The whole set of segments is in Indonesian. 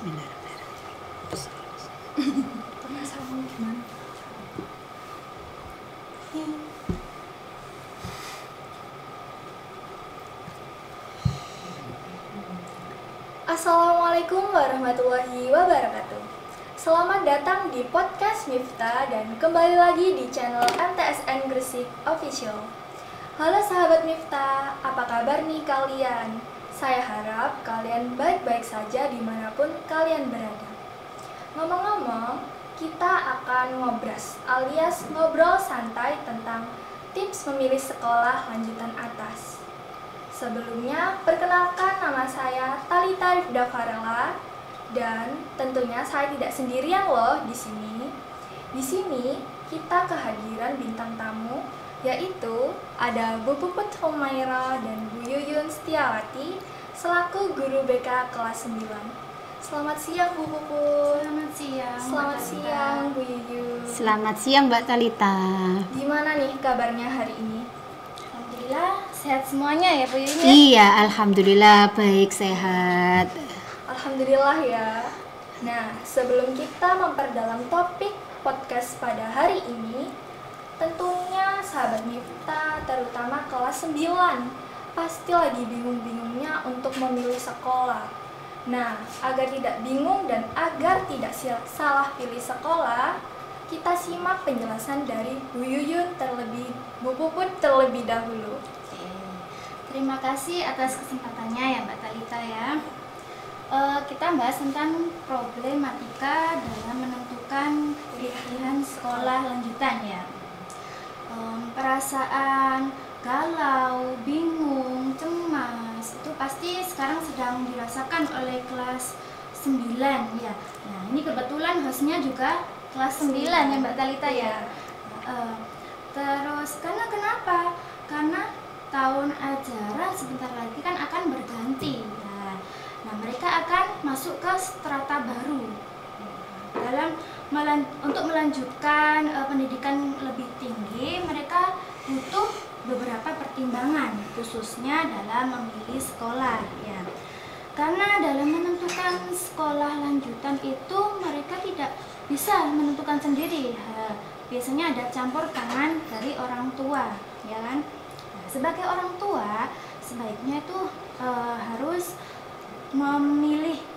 Bismillahirrahmanirrahim. Perasaanmu gimana? Assalamualaikum warahmatullahi wabarakatuh. Selamat datang di podcast Miftah dan kembali lagi di channel MTSN Gresik Official. Halo sahabat Miftah, apa kabar nih kalian? Saya harap kalian baik-baik saja dimanapun kalian berada. Ngomong-ngomong, kita akan ngobras alias ngobrol santai tentang tips memilih sekolah lanjutan atas. Sebelumnya, perkenalkan nama saya Talita Rifda Farela dan tentunya saya tidak sendirian loh di sini. Di sini kita kehadiran bintang tamu yaitu ada Bu Puput Humaira dan Bu Yuyun Setiawati selaku guru BK kelas 9. Selamat siang Bu Puput. Selamat siang. Selamat siang Bu Yuyun. Selamat siang Mbak Talita. Gimana nih kabarnya hari ini? Alhamdulillah sehat semuanya ya Bu Yuyun. Iya, alhamdulillah baik sehat. Alhamdulillah ya. Nah, sebelum kita memperdalam topik podcast pada hari ini, tentunya sahabat Miftah terutama kelas 9 pasti lagi bingung-bingungnya untuk memilih sekolah. Nah, agar tidak bingung dan agar tidak salah pilih sekolah, kita simak penjelasan dari Bu Yuyun Bu Puput terlebih dahulu. Oke. Terima kasih atas kesempatannya ya Mbak Talita ya. Kita bahas tentang problematika dalam menentukan pilihan sekolah lanjutan ya. Perasaan galau, bingung, cemas itu pasti sekarang sedang dirasakan oleh kelas 9 ya. Nah, ini kebetulan hostnya juga kelas 9 ya Mbak Talita ya. Terus karena kenapa? Karena tahun ajaran sebentar lagi kan akan berganti. Nah, mereka akan masuk ke strata baru. Untuk melanjutkan pendidikan lebih tinggi, mereka butuh beberapa pertimbangan, khususnya dalam memilih sekolah ya. Karena dalam menentukan sekolah lanjutan itu mereka tidak bisa menentukan sendiri. Biasanya ada campur tangan dari orang tua, ya kan? Nah, sebagai orang tua, sebaiknya itu harus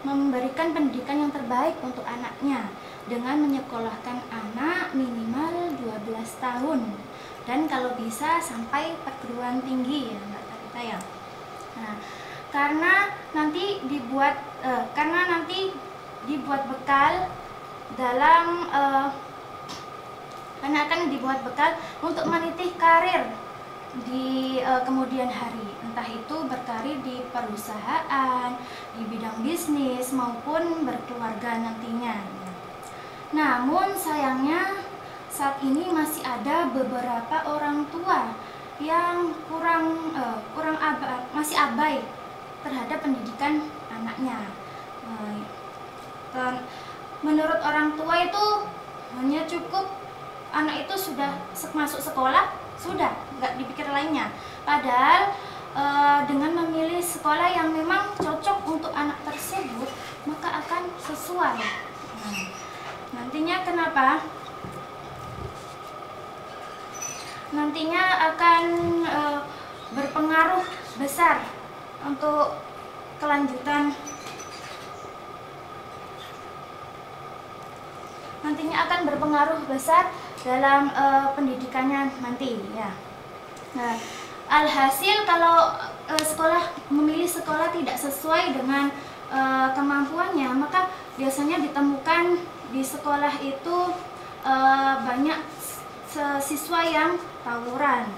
memberikan pendidikan yang terbaik untuk anaknya dengan menyekolahkan anak minimal 12 tahun dan kalau bisa sampai perguruan tinggi ya Mbak Talita ya. Nah, karena nanti dibuat bekal dalam karena akan dibuat bekal untuk meniti karir di kemudian hari, entah itu berkarir di perusahaan, di bidang bisnis maupun berkeluarga nantinya. Namun sayangnya saat ini masih ada beberapa orang tua yang masih abai terhadap pendidikan anaknya. Menurut orang tua itu hanya cukup anak itu sudah masuk sekolah, sudah nggak dipikir lainnya. Padahal dengan memilih sekolah yang memang cocok untuk anak tersebut, maka akan sesuai. Nantinya kenapa? Nantinya akan berpengaruh besar untuk kelanjutan. Nantinya akan berpengaruh besar dalam pendidikannya nanti ya. Nah, alhasil kalau memilih sekolah tidak sesuai dengan kemampuannya, maka biasanya ditemukan di sekolah itu banyak siswa yang tawuran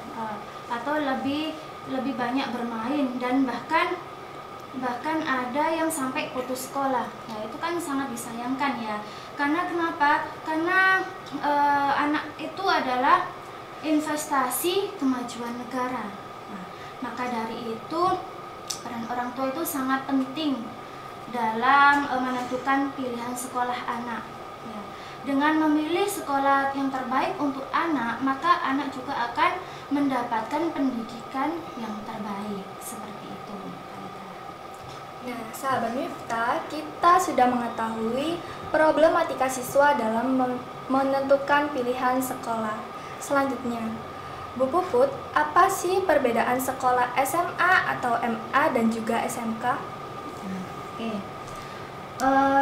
atau lebih banyak bermain dan bahkan ada yang sampai putus sekolah. Nah, itu kan sangat disayangkan ya. Karena kenapa? Karena anak itu adalah investasi kemajuan negara. Nah, maka dari itu peran orang tua itu sangat penting dalam menentukan pilihan sekolah anak. Ya. Dengan memilih sekolah yang terbaik untuk anak, maka anak juga akan mendapatkan pendidikan yang terbaik seperti itu. Nah, sahabat Miftah, kita sudah mengetahui problematika siswa dalam menentukan pilihan sekolah. Selanjutnya, Bu Puput, apa sih perbedaan sekolah SMA atau MA dan juga SMK? Oke.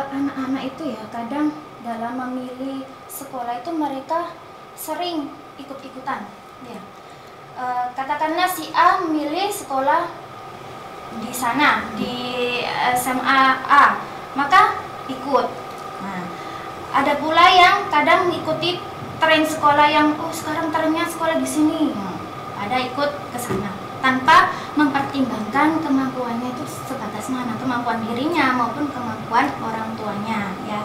Anak-anak itu ya kadang dalam memilih sekolah itu mereka sering ikut-ikutan. Ya. Katakanlah si A memilih sekolah di sana di SMA A, maka ikut. Nah, ada pula yang kadang mengikuti tren sekolah yang sekarang trennya sekolah di sini, ada ikut ke sana tanpa mempertimbangkan kemampuannya itu sebatas mana, kemampuan dirinya maupun kemampuan orang tuanya ya.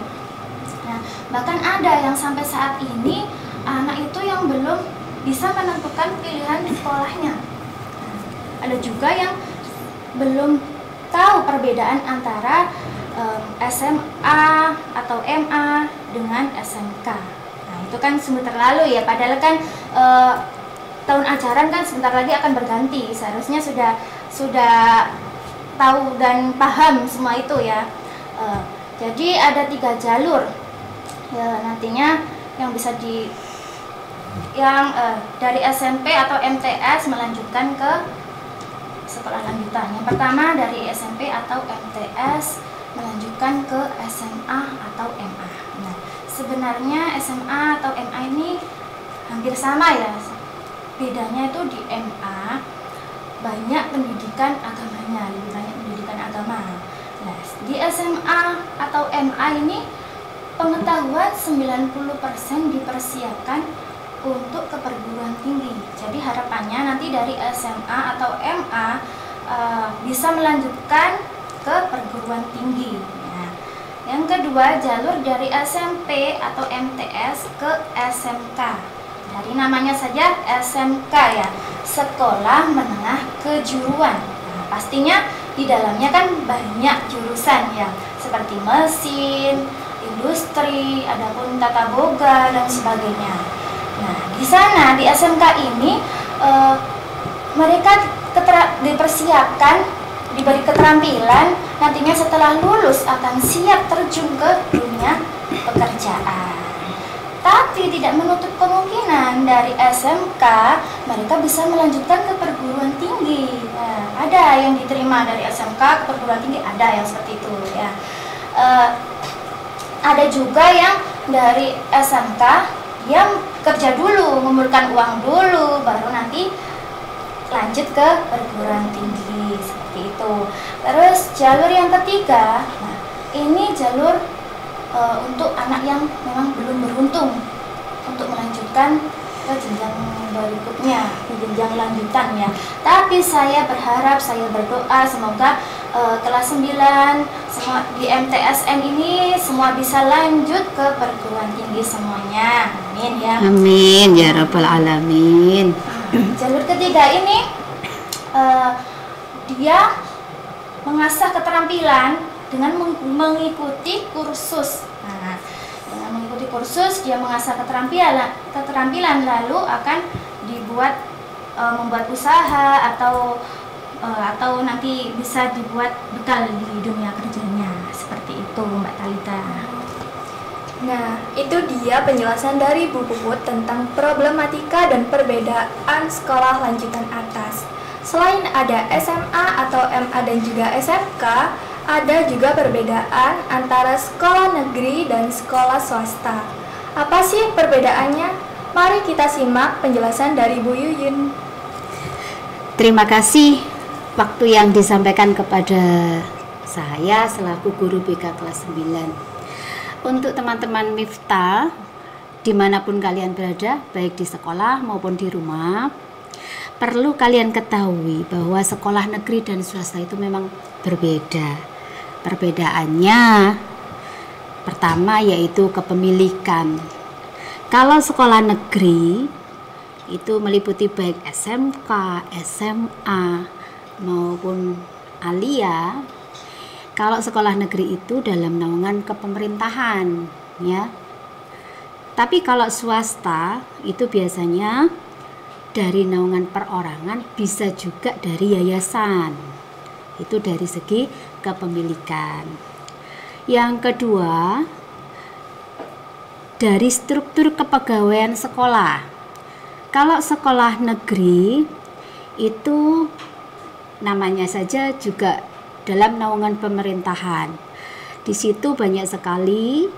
Nah, bahkan ada yang sampai saat ini anak itu yang belum bisa menentukan pilihan sekolahnya. Nah, ada juga yang belum tahu perbedaan antara SMA atau MA dengan SMK. Nah, itu kan sebentar lalu ya, padahal kan tahun ajaran kan sebentar lagi akan berganti. Seharusnya sudah tahu dan paham semua itu ya. Jadi ada 3 jalur ya, nantinya yang bisa dari SMP atau MTS melanjutkan ke sekolah lanjutan. Yang pertama dari SMP atau MTS melanjutkan ke SMA atau MA. Nah, sebenarnya SMA atau MA ini hampir sama ya. Bedanya itu di MA banyak pendidikan agamanya, lebih banyak pendidikan agama. Nah, di SMA atau MA ini pengetahuan 90% dipersiapkan untuk ke perguruan tinggi. Jadi harapannya nanti dari SMA atau MA bisa melanjutkan ke perguruan tinggi. Nah, yang kedua jalur dari SMP atau MTS ke SMK. Dari namanya saja SMK ya, Sekolah Menengah Kejuruan. Nah, pastinya di dalamnya kan banyak jurusan ya, seperti mesin, industri, adapun tata boga dan sebagainya. Nah, di sana di SMK ini mereka dipersiapkan, diberi keterampilan, nantinya setelah lulus akan siap terjun ke dunia pekerjaan. Tapi tidak menutup kemungkinan dari SMK mereka bisa melanjutkan ke perguruan tinggi. Nah, ada yang diterima dari SMK ke perguruan tinggi, ada yang seperti itu ya. Ada juga yang dari SMK dia kerja dulu, mengumpulkan uang dulu, baru nanti lanjut ke perguruan tinggi seperti itu. Terus jalur yang ketiga, nah ini jalur untuk anak yang memang belum beruntung untuk melanjutkan ke jenjang berikutnya, ke jenjang lanjutan ya. Tapi saya berharap, saya berdoa semoga kelas 9 semua di MTSN ini semua bisa lanjut ke perguruan tinggi semuanya. Amin ya. Amin ya rabbal alamin. Jalur ketiga ini dia mengasah keterampilan dengan mengikuti kursus. Nah, dengan mengikuti kursus dia mengasah keterampilan lalu akan membuat usaha atau nanti bisa dibuat bekal di dunia kerjanya. Seperti itu Mbak Talita. Nah, itu dia penjelasan dari Bu Puput tentang problematika dan perbedaan sekolah lanjutan atas. Selain ada SMA atau MA dan juga SMK, ada juga perbedaan antara sekolah negeri dan sekolah swasta. Apa sih perbedaannya? Mari kita simak penjelasan dari Bu Yuyun. Terima kasih waktu yang disampaikan kepada saya selaku guru BK kelas 9. Untuk teman-teman Miftah, dimanapun kalian berada, baik di sekolah maupun di rumah, perlu kalian ketahui bahwa sekolah negeri dan swasta itu memang berbeda. Perbedaannya pertama yaitu kepemilikan. Kalau sekolah negeri itu meliputi baik SMK, SMA maupun alia. Kalau sekolah negeri itu dalam naungan kepemerintahan ya. Tapi kalau swasta itu biasanya dari naungan perorangan, bisa juga dari yayasan. Itu dari segi kepemilikan. Yang kedua, dari struktur kepegawaian sekolah. Kalau sekolah negeri itu namanya saja juga dalam naungan pemerintahan. Di situ banyak sekali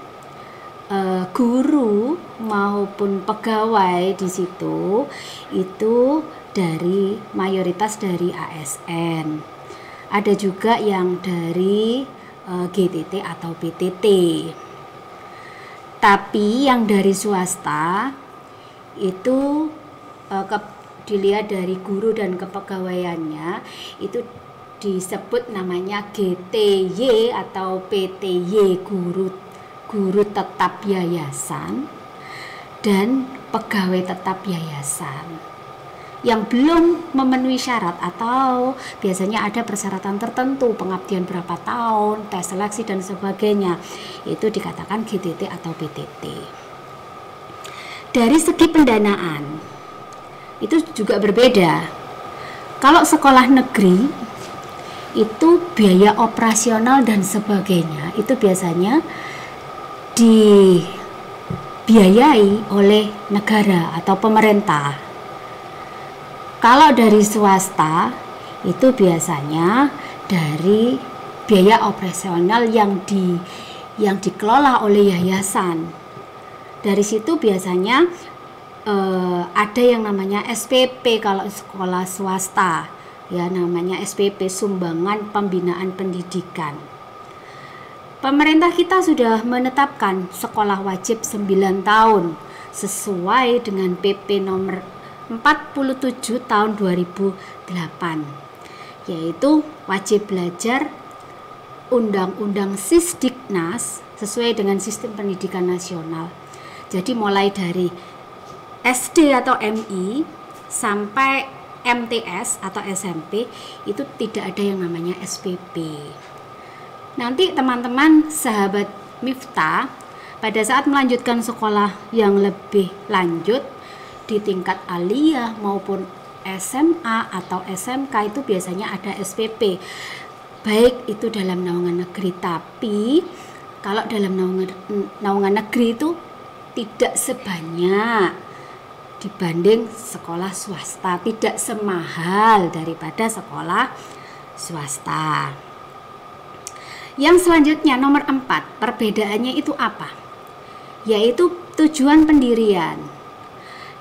guru maupun pegawai di situ itu dari mayoritas dari ASN. Ada juga yang dari GTT atau PTT. Tapi yang dari swasta itu dilihat dari guru dan kepegawaiannya itu disebut namanya GTY atau PTY, guru tetap yayasan dan pegawai tetap yayasan. Yang belum memenuhi syarat atau biasanya ada persyaratan tertentu, pengabdian berapa tahun, tes seleksi dan sebagainya, itu dikatakan GTT atau PTT. Dari segi pendanaan itu juga berbeda. Kalau sekolah negeri itu biaya operasional dan sebagainya itu biasanya dibiayai oleh negara atau pemerintah. Kalau dari swasta itu biasanya dari biaya operasional yang dikelola oleh yayasan. Dari situ biasanya ada yang namanya SPP kalau sekolah swasta, ya namanya SPP, sumbangan pembinaan pendidikan. Pemerintah kita sudah menetapkan sekolah wajib 9 tahun sesuai dengan PP nomor 47 tahun 2008, yaitu wajib belajar Undang-Undang Sisdiknas sesuai dengan Sistem Pendidikan Nasional. Jadi mulai dari SD atau MI sampai MTS atau SMP itu tidak ada yang namanya SPP. Nanti teman-teman sahabat Miftah pada saat melanjutkan sekolah yang lebih lanjut di tingkat aliyah maupun SMA atau SMK itu biasanya ada SPP, baik itu dalam naungan negeri. Tapi kalau dalam naungan negeri itu tidak sebanyak dibanding sekolah swasta, tidak semahal daripada sekolah swasta. Yang selanjutnya nomor 4, perbedaannya itu apa? Yaitu tujuan pendirian.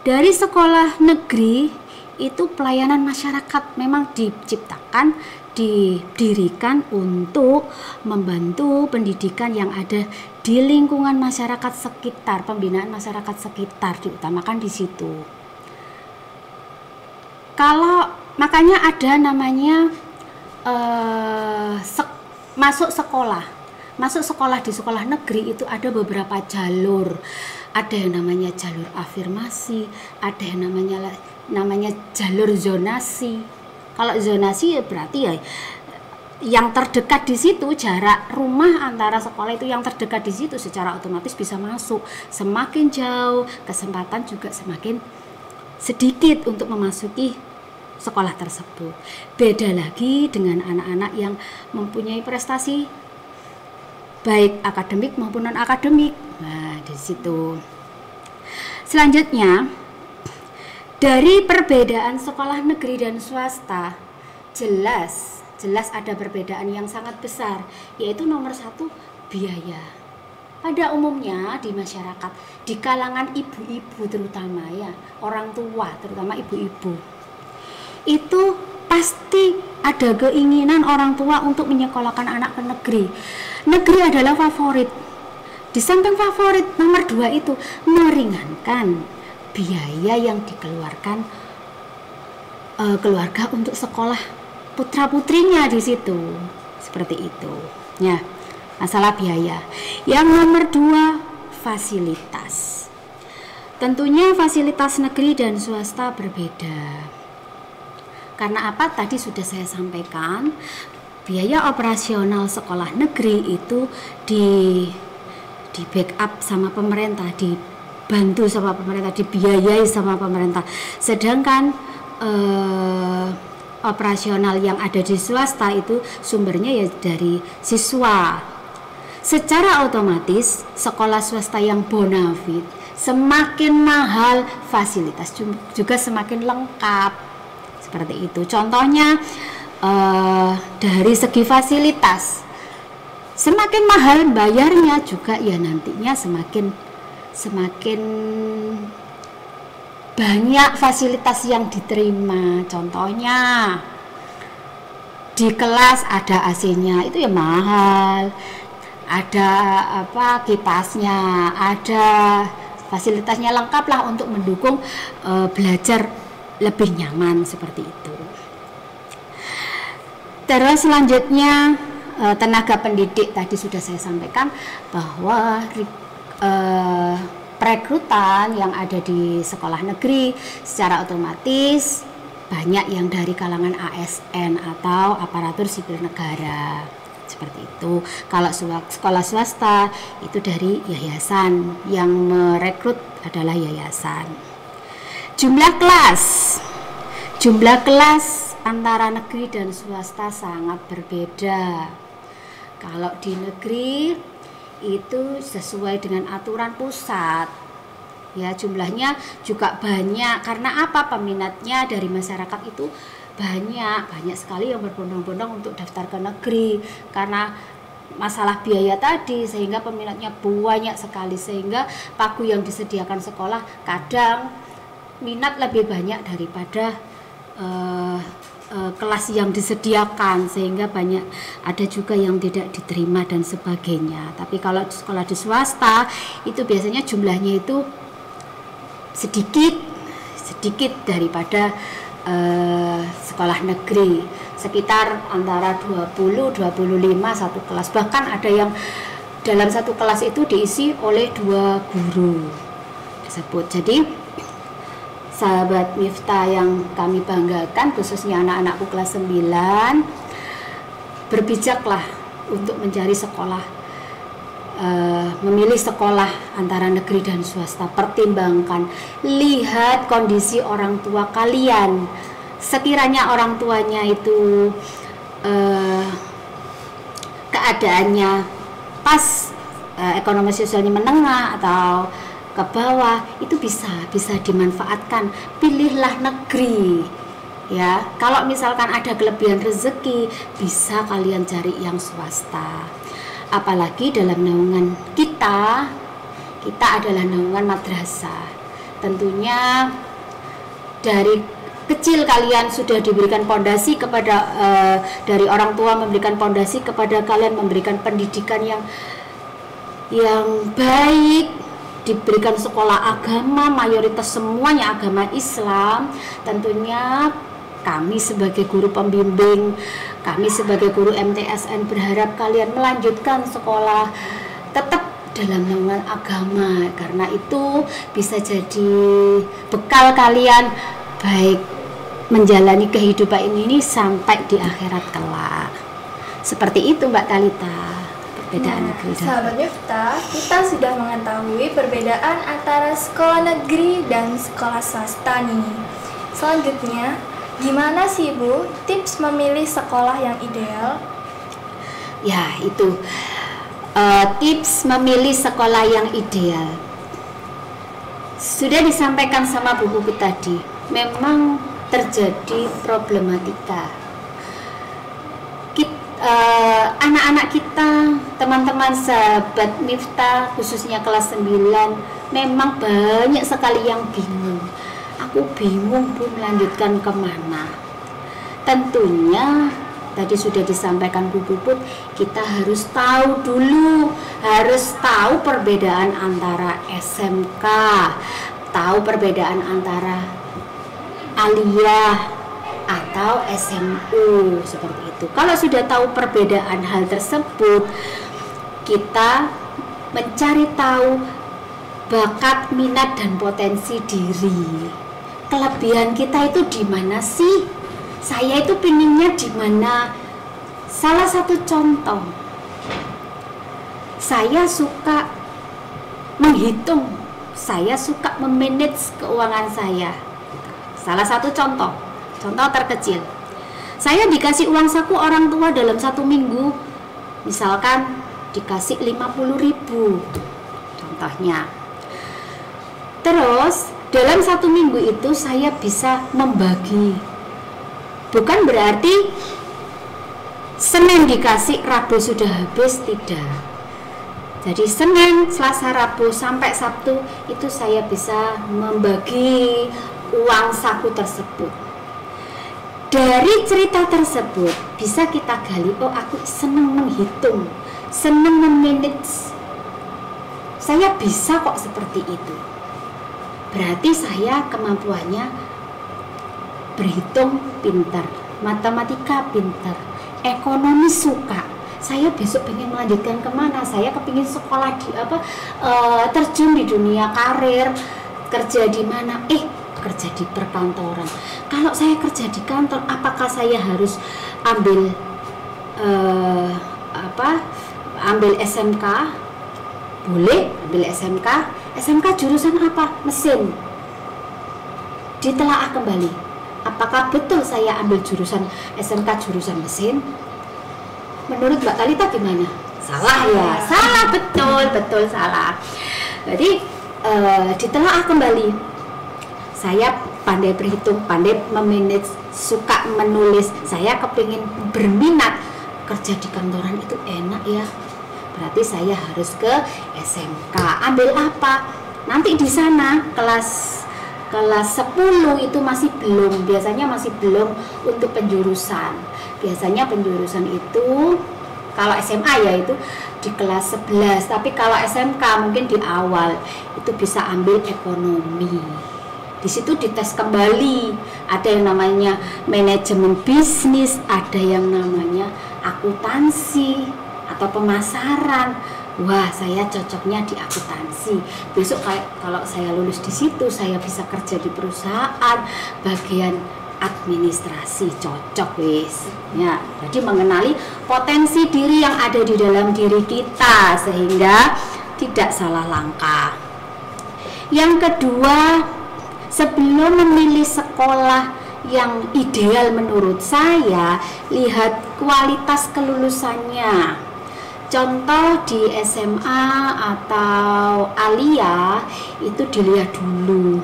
Dari sekolah negeri itu pelayanan masyarakat memang diciptakan, didirikan untuk membantu pendidikan yang ada di lingkungan masyarakat sekitar, pembinaan masyarakat sekitar diutamakan di situ. Kalau makanya ada namanya masuk sekolah di sekolah negeri itu ada beberapa jalur. Ada yang namanya jalur afirmasi, ada yang namanya jalur zonasi. Kalau zonasi ya berarti ya yang terdekat di situ, jarak rumah antara sekolah itu yang terdekat di situ secara otomatis bisa masuk. Semakin jauh, kesempatan juga semakin sedikit untuk memasuki sekolah tersebut. Beda lagi dengan anak-anak yang mempunyai prestasi baik akademik maupun non akademik. Nah, di situ. Selanjutnya, dari perbedaan sekolah negeri dan swasta, jelas ada perbedaan yang sangat besar, yaitu nomor 1, biaya. Pada umumnya di masyarakat, di kalangan ibu-ibu terutama ya, orang tua terutama ibu-ibu, itu pasti ada keinginan orang tua untuk menyekolahkan anak ke negeri. Negeri adalah favorit. Di samping favorit, nomor 2 itu meringankan biaya yang dikeluarkan keluarga untuk sekolah putra-putrinya di situ. Seperti itu. Ya, masalah biaya. Yang nomor 2, fasilitas. Tentunya fasilitas negeri dan swasta berbeda. Karena apa? Tadi sudah saya sampaikan, biaya operasional sekolah negeri itu di backup sama pemerintah, dibantu sama pemerintah, dibiayai sama pemerintah. Sedangkan operasional yang ada di swasta itu sumbernya ya dari siswa. Secara otomatis sekolah swasta yang bonafit semakin mahal, fasilitas juga semakin lengkap. Seperti itu. Contohnya dari segi fasilitas, semakin mahal bayarnya juga ya nantinya semakin banyak fasilitas yang diterima. Contohnya di kelas ada AC-nya, itu ya mahal. Ada kipasnya, ada fasilitasnya lengkap lah untuk mendukung belajar lebih nyaman seperti itu. Terus selanjutnya tenaga pendidik, tadi sudah saya sampaikan bahwa perekrutan yang ada di sekolah negeri secara otomatis banyak yang dari kalangan ASN atau aparatur sipil negara. Seperti itu. Kalau sekolah swasta itu dari yayasan, yang merekrut adalah yayasan. Jumlah kelas antara negeri dan swasta sangat berbeda. Kalau di negeri itu sesuai dengan aturan pusat, ya jumlahnya juga banyak. Karena apa? Peminatnya dari masyarakat itu banyak sekali yang berbondong-bondong untuk daftar ke negeri karena masalah biaya tadi, sehingga peminatnya banyak sekali, sehingga pagu yang disediakan sekolah kadang minat lebih banyak daripada kelas yang disediakan, sehingga banyak ada juga yang tidak diterima dan sebagainya. Tapi kalau sekolah di swasta itu biasanya jumlahnya itu sedikit daripada sekolah negeri, sekitar antara 20-25 satu kelas. Bahkan ada yang dalam satu kelas itu diisi oleh 2 guru tersebut. Jadi sahabat Miftah yang kami banggakan, khususnya anak-anakku kelas 9, berbijaklah untuk mencari sekolah, memilih sekolah antara negeri dan swasta. Pertimbangkan, lihat kondisi orang tua kalian. Sekiranya orang tuanya itu keadaannya pas, ekonomi sosialnya menengah atau ke bawah, itu bisa dimanfaatkan. Pilihlah negeri, ya. Kalau misalkan ada kelebihan rezeki, bisa kalian cari yang swasta. Apalagi dalam naungan kita adalah naungan madrasah. Tentunya dari kecil kalian sudah diberikan pondasi kepada dari orang tua, memberikan pondasi kepada kalian, memberikan pendidikan yang baik, diberikan sekolah agama, mayoritas semuanya agama Islam. Tentunya kami sebagai guru pembimbing, kami sebagai guru MTSN berharap kalian melanjutkan sekolah tetap dalam naungan agama, karena itu bisa jadi bekal kalian baik menjalani kehidupan ini sampai di akhirat kelak. Seperti itu Mbak Talita. Perbedaan negeri dan sahabat Miftah, kita sudah mengetahui perbedaan antara sekolah negeri dan sekolah swasta nih. Selanjutnya, gimana sih Bu tips memilih sekolah yang ideal? Ya, itu tips memilih sekolah yang ideal sudah disampaikan sama Bu Puput tadi. Memang terjadi problematika. Anak-anak kita, teman-teman sahabat Miftah, khususnya kelas 9, memang banyak sekali yang bingung. Aku bingung Bu melanjutkan kemana. Tentunya tadi sudah disampaikan Bu Puput, kita harus tahu dulu, harus tahu perbedaan antara SMK, tahu perbedaan antara aliyah atau SMU, seperti itu. Kalau sudah tahu perbedaan hal tersebut, kita mencari tahu bakat, minat, dan potensi diri. Kelebihan kita itu di mana sih? Saya itu pinginnya di mana? Salah satu contoh, saya suka menghitung, saya suka memanage keuangan saya. Salah satu contoh terkecil, Saya dikasih uang saku orang tua dalam 1 minggu, misalkan dikasih 50.000 contohnya. Terus dalam 1 minggu itu saya bisa membagi. Bukan berarti Senin dikasih, Rabu sudah habis, tidak. Jadi Senin, Selasa, Rabu sampai Sabtu itu saya bisa membagi uang saku tersebut. Dari cerita tersebut bisa kita gali, oh aku senang menghitung, senang memanage. Saya bisa kok seperti itu. Berarti saya kemampuannya berhitung pintar, matematika pintar, ekonomi suka. Saya besok pengen melanjutkan kemana, saya kepingin sekolah di terjun di dunia karir, kerja di mana, kerja di perkantoran. Kalau saya kerja di kantor, apakah saya harus ambil ambil SMK? Boleh ambil SMK. SMK jurusan apa? Mesin. Ditelaah kembali, apakah betul saya ambil jurusan SMK jurusan mesin? Menurut Mbak Talita gimana? Salah ya? Salah, betul salah. Jadi ditelaah kembali. Saya pandai berhitung, pandai memanage, suka menulis. Saya kepingin berminat kerja di kantoran itu enak ya. Berarti saya harus ke SMK. Ambil apa? Nanti di sana kelas 10 itu masih belum, biasanya masih belum untuk penjurusan. Biasanya penjurusan itu kalau SMA ya itu di kelas 11, tapi kalau SMK mungkin di awal itu bisa ambil ekonomi. Di situ dites kembali, ada yang namanya manajemen bisnis, ada yang namanya akuntansi atau pemasaran. Wah, saya cocoknya di akuntansi. Besok kalau saya lulus di situ, saya bisa kerja di perusahaan bagian administrasi, cocok wis. Ya, jadi mengenali potensi diri yang ada di dalam diri kita sehingga tidak salah langkah. Yang kedua, sebelum memilih sekolah yang ideal menurut saya, lihat kualitas kelulusannya. Contoh di SMA atau Alia itu dilihat dulu.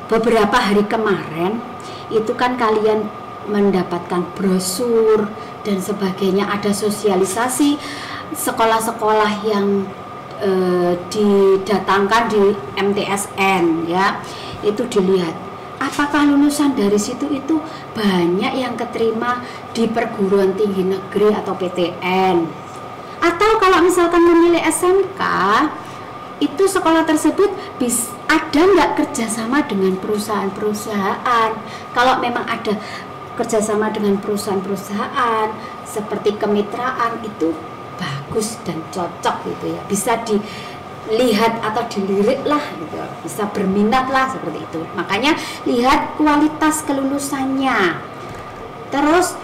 Beberapa hari kemarin itu kan kalian mendapatkan brosur dan sebagainya, ada sosialisasi sekolah-sekolah yang didatangkan di MTSN ya. Itu dilihat apakah lulusan dari situ itu banyak yang keterima di perguruan tinggi negeri atau PTN. Atau kalau misalkan memilih SMK, itu sekolah tersebut ada nggak kerjasama dengan perusahaan-perusahaan. Kalau memang ada kerjasama dengan perusahaan-perusahaan seperti kemitraan, itu bagus dan cocok gitu ya, bisa dilihat atau dilirik lah gitu, bisa berminat lah seperti itu. Makanya lihat kualitas kelulusannya, terus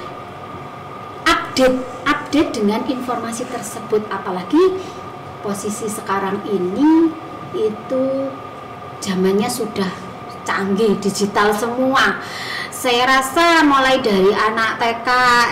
update dengan informasi tersebut. Apalagi posisi sekarang ini itu zamannya sudah canggih, digital semua. Saya rasa mulai dari anak TK,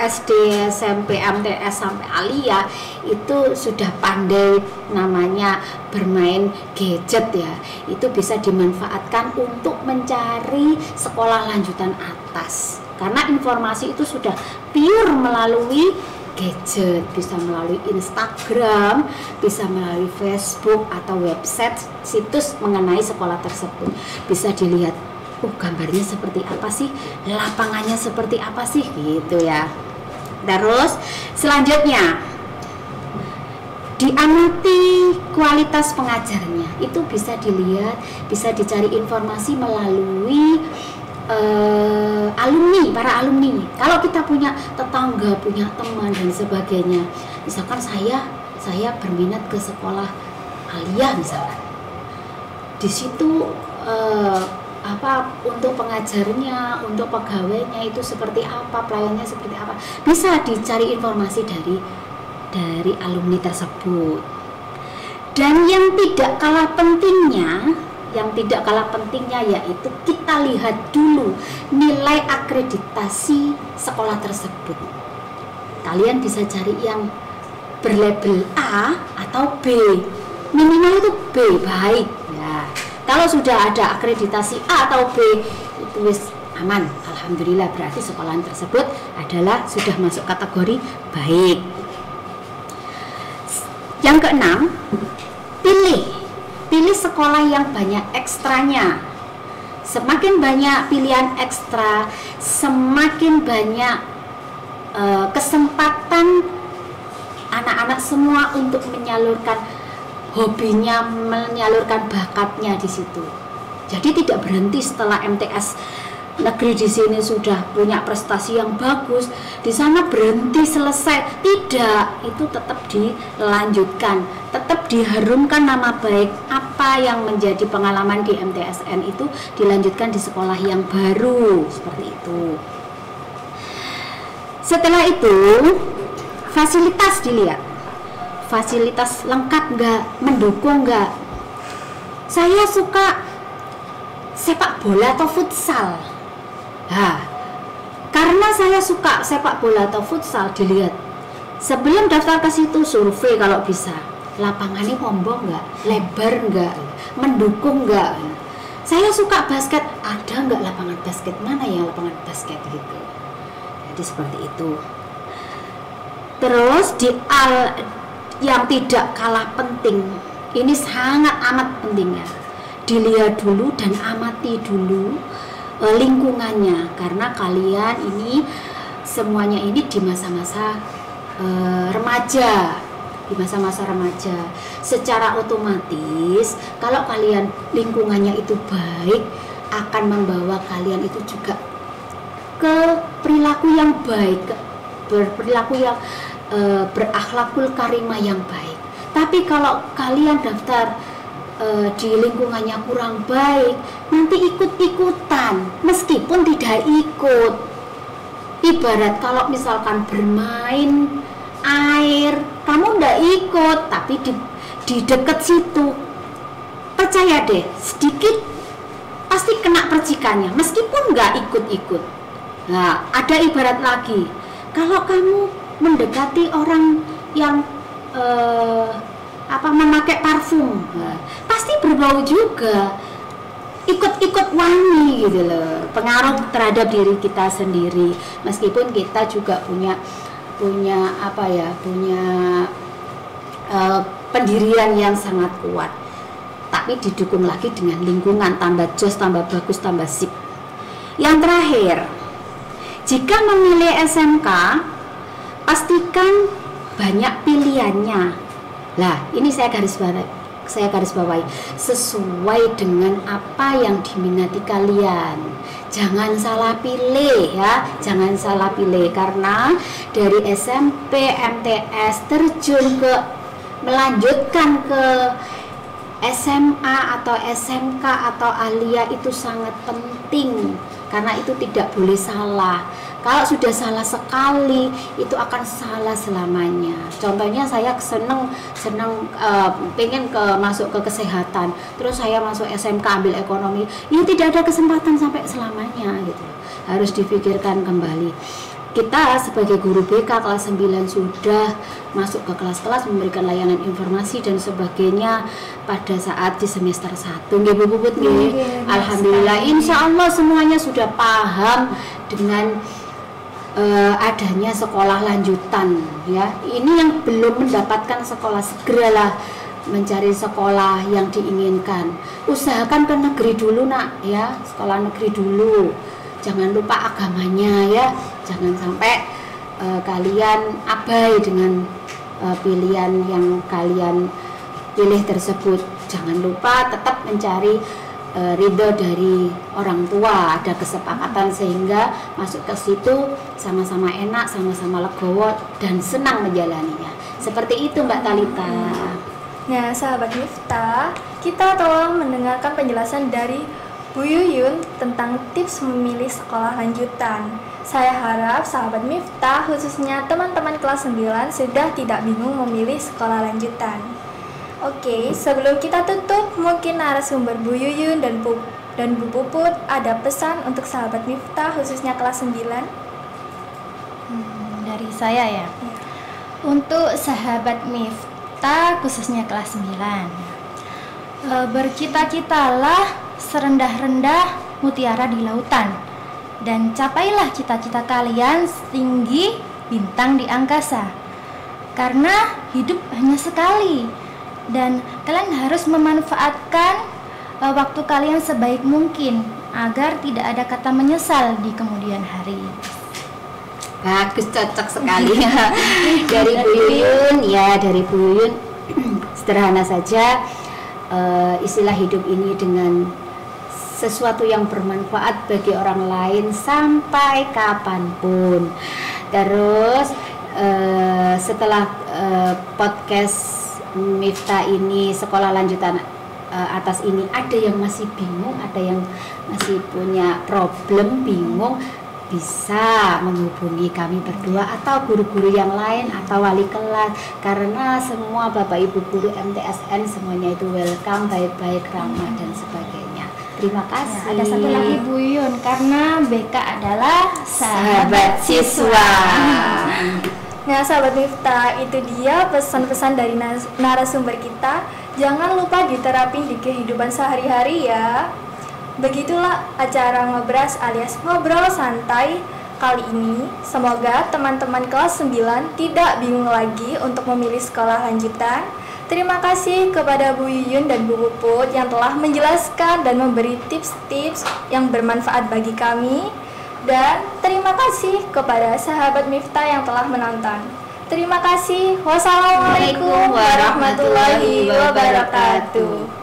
SD, SMP, MTS sampai Alia itu sudah pandai namanya bermain gadget ya. Itu bisa dimanfaatkan untuk mencari sekolah lanjutan atas. Karena informasi itu sudah pure melalui gadget, bisa melalui Instagram, bisa melalui Facebook atau website situs mengenai sekolah tersebut. Bisa dilihat, gambarnya seperti apa sih, lapangannya seperti apa sih gitu ya. Terus selanjutnya diamati kualitas pengajarnya, itu bisa dilihat, bisa dicari informasi melalui alumni, para alumni. Kalau kita punya tetangga, punya teman dan sebagainya, misalkan saya berminat ke sekolah Alia misalkan, di situ untuk pengajarnya, untuk pegawainya itu seperti apa, pelayannya seperti apa, bisa dicari informasi dari alumni tersebut. Dan yang tidak kalah pentingnya yaitu kita kita lihat dulu nilai akreditasi sekolah tersebut. Kalian bisa cari yang berlabel A atau B, minimal itu B, baik ya. Kalau sudah ada akreditasi A atau B, itu wis aman, alhamdulillah, berarti sekolah tersebut adalah sudah masuk kategori baik. Yang keenam, pilih sekolah yang banyak ekstranya. Semakin banyak pilihan ekstra, semakin banyak kesempatan anak-anak semua untuk menyalurkan hobinya, menyalurkan bakatnya di situ. Jadi tidak berhenti setelah MTS negeri di sini sudah punya prestasi yang bagus, di sana berhenti selesai. Tidak, itu tetap dilanjutkan, tetap diharumkan nama baik apa yang menjadi pengalaman di MTSN itu dilanjutkan di sekolah yang baru, seperti itu. Setelah itu fasilitas dilihat, fasilitas lengkap nggak, mendukung nggak. Saya suka sepak bola atau futsal. Nah, karena saya suka sepak bola atau futsal, dilihat sebelum daftar ke situ survei kalau bisa, lapangannya ombong nggak, lebar nggak, mendukung nggak. Saya suka basket, ada nggak lapangan basket, mana ya lapangan basket gitu. Jadi seperti itu. Terus yang tidak kalah penting, ini sangat amat pentingnya, dilihat dulu dan amati dulu lingkungannya, karena kalian ini semuanya ini di masa-masa remaja, di masa-masa remaja. Secara otomatis kalau kalian lingkungannya itu baik, akan membawa kalian itu juga ke perilaku yang baik, berperilaku yang berakhlakul karimah yang baik. Tapi kalau kalian daftar di lingkungannya kurang baik, nanti ikut-ikutan meskipun tidak ikut. Ibarat kalau misalkan bermain air, kamu ndak ikut tapi di dekat situ, percaya deh sedikit pasti kena percikannya meskipun nggak ikut-ikut. Nah, ada ibarat lagi, kalau kamu mendekati orang yang memakai parfum, pasti berbau juga, ikut-ikut wangi gitu loh, pengaruh terhadap diri kita sendiri. Meskipun kita juga punya pendirian yang sangat kuat, tapi didukung lagi dengan lingkungan, tambah jos, tambah bagus, tambah sip. Yang terakhir, jika memilih SMK, pastikan banyak pilihannya. Lah, ini saya garis bawahi sesuai dengan apa yang diminati kalian. Jangan salah pilih ya, jangan salah pilih, karena dari SMP, MTS terjun ke melanjutkan ke SMA atau SMK atau Alia itu sangat penting, karena itu tidak boleh salah. Kalau sudah salah sekali, itu akan salah selamanya. Contohnya saya seneng pengen masuk ke kesehatan, terus saya masuk SMK ambil ekonomi, ya tidak ada kesempatan sampai selamanya gitu. Harus dipikirkan kembali. Kita sebagai guru BK kelas 9 sudah masuk ke kelas-kelas memberikan layanan informasi dan sebagainya pada saat di semester 1. Nggih Bu Puput nggih. Alhamdulillah, insya Allah semuanya sudah paham dengan adanya sekolah lanjutan ya. Ini yang belum mendapatkan sekolah, segeralah mencari sekolah yang diinginkan. Usahakan ke negeri dulu nak ya, sekolah negeri dulu. Jangan lupa agamanya ya, jangan sampai kalian abai dengan pilihan yang kalian pilih tersebut. Jangan lupa tetap mencari ridho dari orang tua, ada kesepakatan sehingga masuk ke situ sama-sama enak, sama-sama legowo dan senang menjalaninya. Seperti itu Mbak Talita. Nah, sahabat Miftah, kita telah mendengarkan penjelasan dari Bu Yuyun tentang tips memilih sekolah lanjutan. Saya harap sahabat Miftah, khususnya teman-teman kelas 9 sudah tidak bingung memilih sekolah lanjutan. Oke, sebelum kita tutup, mungkin narasumber Bu Yuyun dan dan Bu Puput, ada pesan untuk sahabat Miftah khususnya kelas 9? Dari saya ya. Untuk sahabat Miftah khususnya kelas 9, bercita-citalah serendah-rendah mutiara di lautan, dan capailah cita-cita kalian setinggi bintang di angkasa, karena hidup hanya sekali dan kalian harus memanfaatkan waktu kalian sebaik mungkin agar tidak ada kata menyesal di kemudian hari. Bagus, cocok sekali ya. Dari Bu Yuyun, dari Bu Yuyun sederhana saja, istilah hidup ini dengan sesuatu yang bermanfaat bagi orang lain sampai kapanpun. Terus setelah podcast Miftah ini, sekolah lanjutan atas ini, ada yang masih bingung, ada yang masih punya problem bingung, bisa menghubungi kami berdua atau guru-guru yang lain atau wali kelas, karena semua Bapak Ibu guru MTSN semuanya itu welcome, baik-baik, ramah dan sebagainya. Terima kasih. Ada satu lagi Bu Yun, karena BK adalah sahabat siswa. Nah, sahabat Miftah, itu dia pesan-pesan dari narasumber kita. Jangan lupa diterapin di kehidupan sehari-hari ya. Begitulah acara ngobras alias ngobrol santai kali ini. Semoga teman-teman kelas 9 tidak bingung lagi untuk memilih sekolah lanjutan. Terima kasih kepada Bu Yuyun dan Bu Puput yang telah menjelaskan dan memberi tips-tips yang bermanfaat bagi kami. Dan terima kasih kepada sahabat Miftah yang telah menonton. Terima kasih. Wassalamualaikum warahmatullahi wabarakatuh.